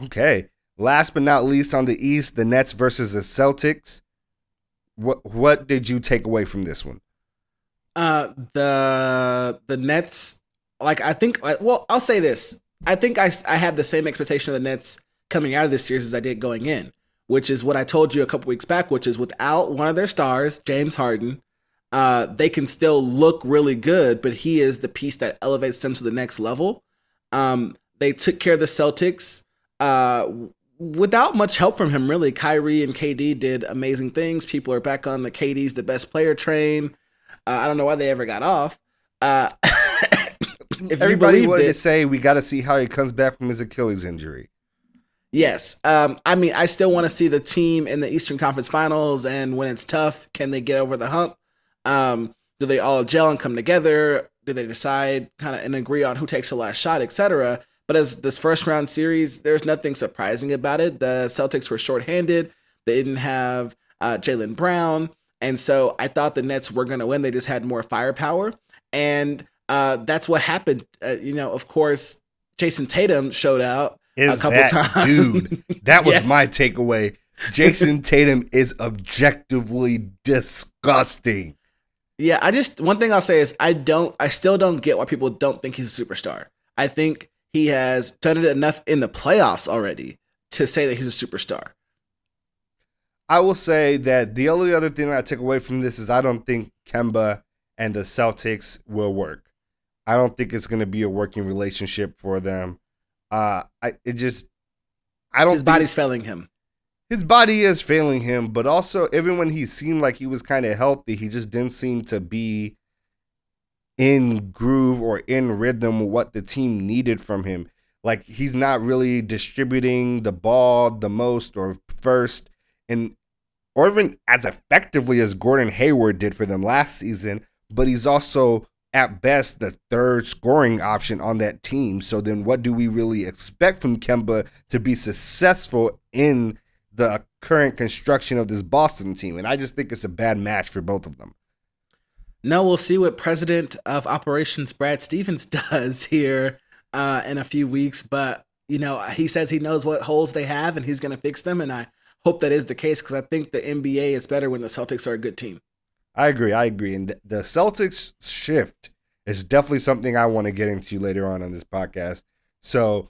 Okay. Last but not least on the East, the Nets versus the Celtics. What did you take away from this one? The Nets, like I think. Well, I'll say this. I think I had the same expectation of the Nets coming out of this series as I did going in, which is what I told you a couple weeks back, which is without one of their stars, James Harden, they can still look really good, but he is the piece that elevates them to the next level. They took care of the Celtics without much help from him, really. Kyrie and KD did amazing things. People are back on the KD's the best player train. I don't know why they ever got off. If Everybody wanted to say we got to see how he comes back from his Achilles injury. Yes. I mean, I still want to see the team in the Eastern Conference Finals, and when it's tough, can they get over the hump? Do they all gel and come together? Do they decide kind of and agree on who takes the last shot, etc.? But as this first round series, there's nothing surprising about it. The Celtics were shorthanded. They didn't have Jaylen Brown. And so I thought the Nets were going to win. They just had more firepower. And that's what happened. Of course, Jason Tatum showed out a couple times. Dude, that was Yes. my takeaway. Jason Tatum is objectively disgusting. Yeah, one thing I'll say is I still don't get why people don't think he's a superstar. I think he has done it enough in the playoffs already to say that he's a superstar. I will say that the only other thing that I took away from this is I don't think Kemba and the Celtics will work. I don't think it's going to be a working relationship for them. His body's failing him. His body is failing him, but also even when he seemed like he was kind of healthy, he just didn't seem to be in groove or in rhythm with what the team needed from him. Like he's not really distributing the ball the most or first, or even as effectively as Gordon Hayward did for them last season, but he's also at best the third scoring option on that team. So then what do we really expect from Kemba to be successful in the current construction of this Boston team? And I just think it's a bad match for both of them. No, we'll see what President of Operations Brad Stevens does here in a few weeks. But, he says he knows what holes they have and he's going to fix them. And I hope that is the case because I think the NBA is better when the Celtics are a good team. I agree. And the Celtics shift is definitely something I want to get into later on this podcast. So